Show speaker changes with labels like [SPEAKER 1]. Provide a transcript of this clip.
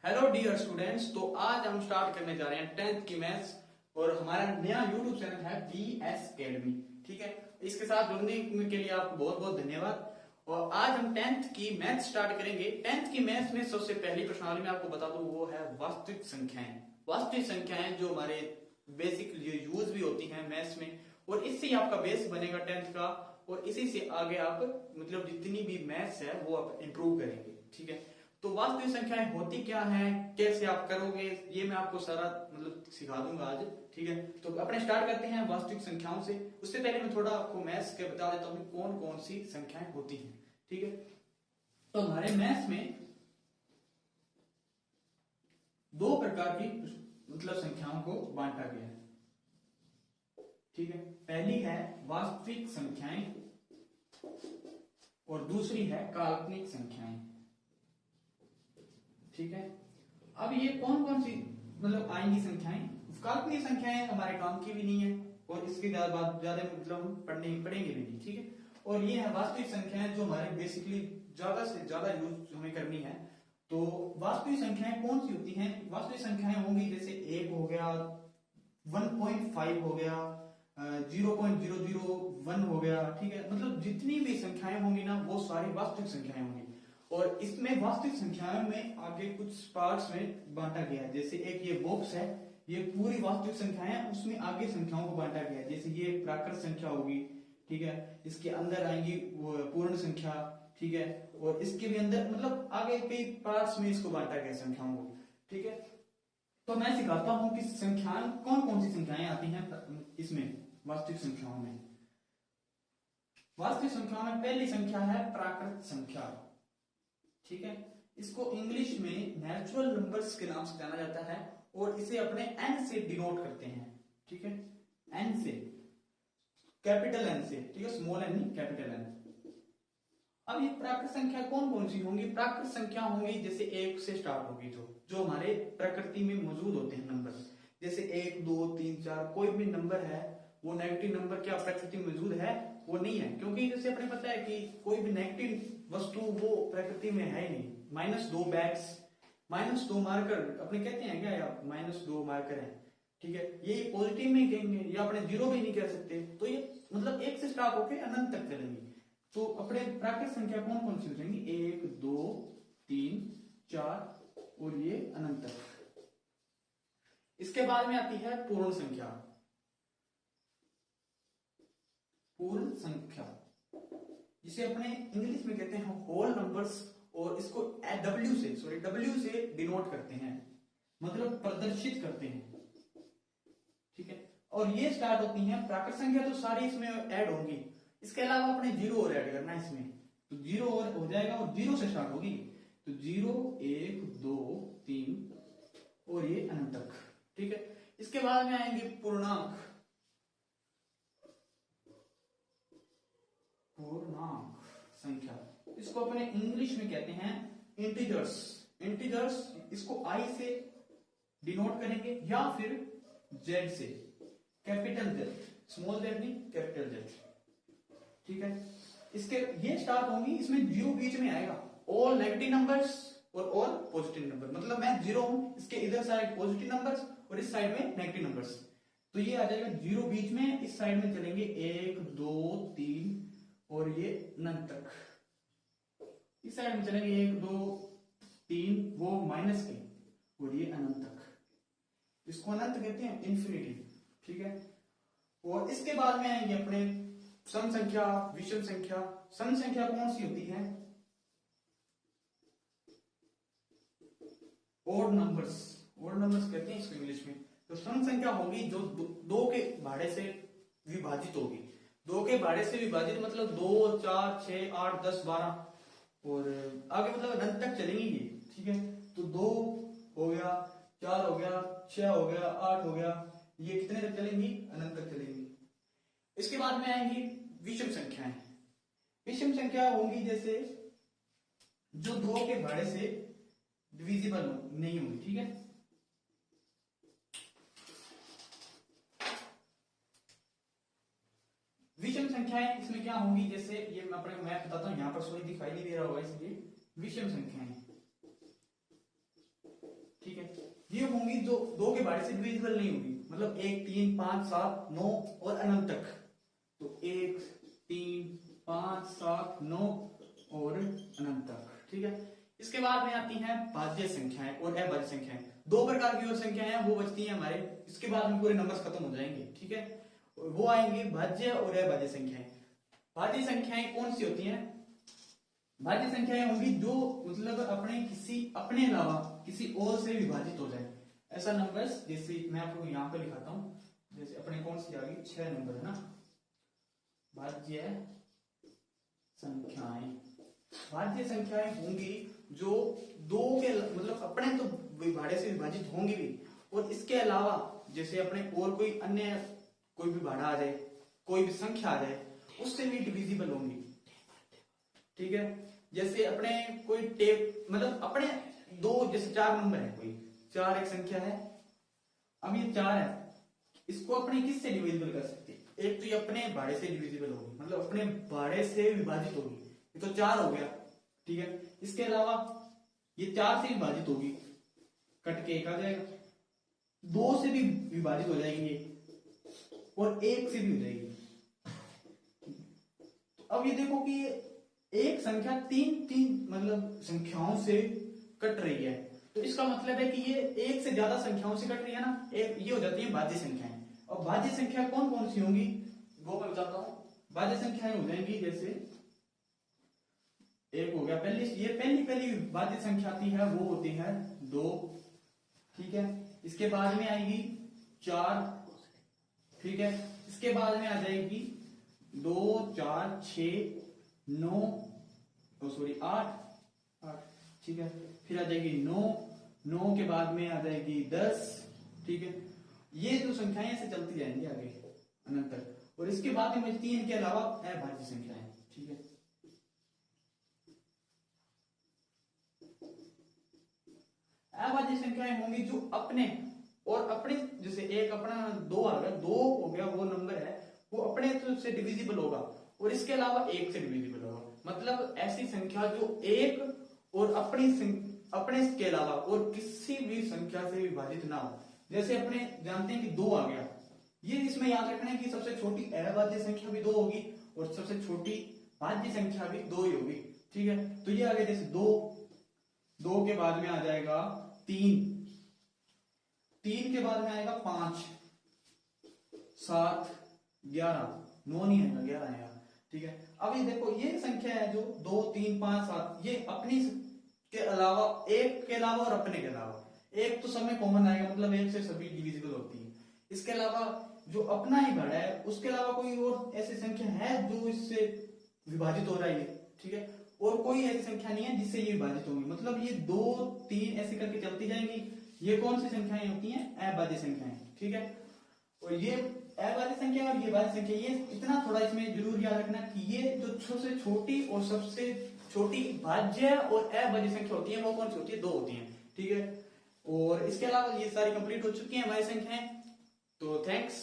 [SPEAKER 1] Hello dear students. तो आज हम स्टार्ट करने जा रहे हैं 10th की मैथ्स और हमारा नया यूट्यूब चैनल है BS Academy। ठीक है, इसके साथ जुड़ने के लिए आपको बहुत बहुत धन्यवाद। और आज हम 10th की मैथ्स स्टार्ट करेंगे। 10th की मैथ्स में सबसे पहली प्रश्नावली में आपको बता दूं वो है वास्तविक संख्याएं। वास्तविक संख्याएं जो हमारे बेसिक यूज भी होती हैं मैथ्स में, और इससे ही आपका बेस बनेगा 10th का, और इसी से आगे आप मतलब जितनी भी मैथ्स है वो आप इंप्रूव करेंगे। ठीक है, तो वास्तविक संख्याएं होती क्या हैं, कैसे आप करोगे, ये मैं आपको सारा मतलब सिखा दूंगा आज। ठीक है, तो अपने स्टार्ट करते हैं वास्तविक संख्याओं से। उससे पहले मैं थोड़ा आपको मैथ्स के बता देता हूं कौन कौन सी संख्याएं होती हैं। ठीक है, तो हमारे मैथ्स में दो प्रकार की मतलब संख्याओं को बांटा गया है। ठीक है, पहली है वास्तविक संख्याएं और दूसरी है काल्पनिक संख्याएं। ठीक है, अब ये कौन कौन सी मतलब आएंगी संख्याएं। काल्पनिक संख्याएं हमारे काम की भी नहीं है और इसके ज्यादा मतलब हम पढ़ेंगे भी नहीं। ठीक है, और ये है वास्तविक संख्याएं जो हमारे बेसिकली ज्यादा से ज्यादा यूज हमें करनी है। तो वास्तविक संख्याएं कौन सी होती हैं। वास्तविक संख्याएं होंगी जैसे 1 हो गया, 1.5 हो गया, 0.001 हो गया। ठीक है, मतलब जितनी भी संख्याएं होंगी ना वो सारी वास्तविक संख्याएं होंगी। और इसमें वास्तविक संख्याओं में आगे कुछ पार्ट्स में बांटा गया है। जैसे एक ये बॉक्स है, ये पूरी वास्तविक संख्याएं, उसमें आगे संख्याओं को बांटा गया है। जैसे ये प्राकृत संख्या होगी। ठीक है, इसके अंदर आएंगी पूर्ण संख्या। ठीक है, और इसके भी अंदर मतलब आगे कई पार्ट्स में इसको बांटा गया संख्याओं को। ठीक है, तो मैं सिखाता हूं कि संख्याएं कौन कौन सी संख्याएं आती हैं इसमें वास्तविक संख्याओं में। वास्तविक संख्याओं में पहली संख्या है प्राकृत संख्या। ठीक है, इसको इंग्लिश में नेचुरल नंबर्स के नाम से जाना जाता है और इसे अपने n से डिनोट करते हैं। ठीक है, n से, कैपिटल N से। ठीक है, स्मॉल n नहीं, कैपिटल N। अब ये प्राकृत संख्या कौन कौन सी होंगी। प्राकृत संख्या होंगी जैसे 1 से स्टार्ट होगी, जो हमारे प्रकृति में मौजूद होते हैं नंबर। जैसे 1 2 3 4 कोई भी नंबर है वो नेगेटिव नंबर क्या प्रकृति में मौजूद है, वो नहीं है। क्योंकि जैसे अपने पता है कि कोई भी नेगेटिव वस्तु वो प्रकृति में है ही नहीं। -2 बैग्स, -2 मार्कर अपने कहते हैं क्या, या -2 मार्कर है। ठीक है, ये पॉजिटिव में कहेंगे या अपने 0 भी नहीं कह सकते। तो ये मतलब 1 से स्टार्ट होकर अनंत तक चलेंगे। तो अपने प्राकृत संख्या कौन कौन सी हो जाएंगी, 1 2 3 4 और ये अनंत तक। इसके बाद में आती है पूर्ण संख्या। पूर्ण संख्या जिसे अपने इंग्लिश में कहते हैं होल नंबर्स, और इसको W से डिनोट करते हैं, मतलब प्रदर्शित करते हैं। ठीक है, और ये स्टार्ट होती हैं प्राकृत संख्या तो सारी इसमें ऐड होंगी। इसके अलावा अपने 0 और ऐड करना है इसमें, तो 0 और हो जाएगा और 0 से स्टार्ट होगी। तो 0 1 2 3 और ये अनंत तक। ठीक है, इसके बाद में आएंगे पूर्णांक। पूर्णांक संख्या इसको अपने इंग्लिश में कहते हैं इंटीजर्स। इंटीजर्स इसको I से डिनोट करेंगे या फिर Z से, कैपिटल Z, स्मॉल Z नहीं, कैपिटल Z। ठीक है, इसके ये स्टार्ट होंगी, इसमें 0 बीच में आएगा। ऑल नेगेटिव नंबर्स और ऑल पॉजिटिव नंबर, मतलब मैं 0 हूं, इसके इधर साइड पॉजिटिव नंबर्स और इस साइड में नेगेटिव नंबर्स। तो ये आ जाएगा 0 बीच में, इस साइड में चलेंगे 1 2 3 और ये अनंत तक। इस साइड में चलेंगे 1 2 3 वो माइनस के, और ये अनंत तक। इसको अनंत कहते हैं, इंफिनिटी। ठीक है, और इसके बाद में आएंगे अपने सम संख्या, विषम संख्या। सम संख्या कौन सी होती है, ओड नंबर्स। ओड नंबर्स कहते हैं इसको इंग्लिश में। तो सम संख्या होगी जो 2 के भाड़े से विभाजित होगी। 2 के भाड़े से विभाजित मतलब 2 4 6 8 10 12 और आगे मतलब अनंत तक चलेंगी ये। ठीक है, तो 2 हो गया, 4 हो गया, 6 हो गया, 8 हो गया, ये कितने तक चलेंगी, अनंत तक चलेंगी। इसके बाद में आएंगी विषम संख्याएं। विषम संख्या होंगी जैसे जो 2 के भाड़े से डिविजिबल नहीं होंगी। ठीक है, विषम संख्याएं इसमें क्या होंगी, जैसे ये मैं अपने मैप बताता हूं, यहां पर सॉरी दिखाई नहीं दे रहा होगा, इसलिए विषम संख्याएं ये होंगी जो 2 के भाड़े से डिविजिबल नहीं होगी, मतलब 1, 3, 5, 7, 9 और अनंत तक। तो 1, 3, 5, 7, 9 और अनंत तक, ठीक है। इसके बाद में आती हैं भाज्य संख्याएं और अभाज्य संख्याएं। 2 प्रकार की और संख्याएं हैं वो बचती हैं हमारे, इसके बाद में पूरे नंबर्स खत्म हो जाएंगे, ठीक है। वो आएंगी भाज्य और अभाज्य संख्याएं। भाज्य संख्याएं कौन सी होती हैं? भाज्य संख्याएं होंगी जो मतलब अपने अलावा किसी और से विभाजित हो जाए, ऐसा नंबर्स। जैसे मैं आपको यहाँ पे लिखाता हूँ, जैसे अपने कौन सी आ गई, 6 नंबर है ना, भाज्य संख्याएं। भाज्य संख्याएं होंगी जो 2 के मतलब अपने तो भाड़े से विभाजित होंगी भी, और इसके अलावा जैसे अपने और कोई अन्य कोई भी भाड़ा आ जाए, कोई भी संख्या आ जाए, उससे भी डिविजिबल होंगी, ठीक है। जैसे अपने कोई टेप मतलब अपने 2 जैसे 4 नंबर है, कोई 4 एक संख्या है, अब ये 4 है, इसको अपने किससे डिविजिबल कर सकते हैं? एक तो ये अपने भाड़े से डिविजिबल होगी, मतलब अपने भाड़े से विभाजित होगी, ये तो 4 हो गया, ठीक है। इसके अलावा ये 4 से विभाजित होगी, कट के 1 आ जाएगा, 2 से भी विभाजित हो जाएगी ये, और 1 से भी हो जाएगी। अब ये देखो कि एक संख्या 3 मतलब संख्याओं से कट रही है, तो इसका मतलब है कि ये 1 से ज्यादा संख्याओं से कट रही है ना, ये हो जाती है भाज्य संख्याएं। और भाज्य संख्या कौन कौन सी होंगी वो मैं बताता हूं। भाज्य संख्याएं हो जाएंगी, जैसे एक हो गया पहली भाज्य संख्या आती है वो होती है 2, ठीक है। इसके बाद में आएगी 4, ठीक है। इसके बाद में आ जाएगी 2, 4, 6, 9 8, ठीक है। फिर आ जाएगी 9 के बाद में आ जाएगी 10, ठीक है। ये जो संख्याएं ऐसे चलती जाएंगी आगे अनंत तक, और इसके बाद में बचती है इनके अलावा अभाज्य संख्याएं, ठीक है। अभाज्य संख्याएं होंगी जो अपने जैसे एक अपना 2 आ गया, 2 हो गया वो नंबर है, वो अपने तो से डिविजिबल होगा और इसके अलावा 1 से डिविजिबल होगा। मतलब ऐसी संख्या जो 1 और अपने के अलावा और किसी भी संख्या से विभाजित ना हो। जैसे अपने जानते हैं कि 2 आ गया, ये इसमें याद रखना है कि सबसे छोटी अभाज्य संख्या भी 2 होगी और सबसे छोटी भाज्य संख्या भी 2 ही होगी, ठीक है। तो ये आ गया जैसे 2 के बाद में आ जाएगा 3 के बाद में आएगा 5, 7, 11, 9 नहीं आएगा, 11 आएगा, ठीक है। अब ये देखो ये संख्या है जो 2, 3, 5, 7, ये अपनी के अलावा, एक के अलावा और अपने के अलावा, एक तो सब में कॉमन आएगा, मतलब एक से सभी डिविजिबल होती है। इसके अलावा जो अपना ही भाड़ा है उसके अलावा कोई और ऐसी संख्या है जो इससे विभाजित हो रहा है, ठीक है। और कोई ऐसी संख्या नहीं है जिससे ये विभाजित होंगी, मतलब ये 2, 3 ऐसे करके चलती जाएंगी। ये कौन सी संख्याएं होती हैं? अभाज्य संख्याएं, ठीक है। और ये अभाज्य संख्या और ये भाज्य संख्या, ये इतना थोड़ा इसमें जरूर याद रखना कि ये जो सबसे छोटी और सबसे छोटी भाज्य और अभाज्य संख्या होती है वो कौन सी होती है? 2 होती है, ठीक है। और इसके अलावा ये सारी कंप्लीट हो चुकी है हमारी संख्याएं। तो थैंक्स।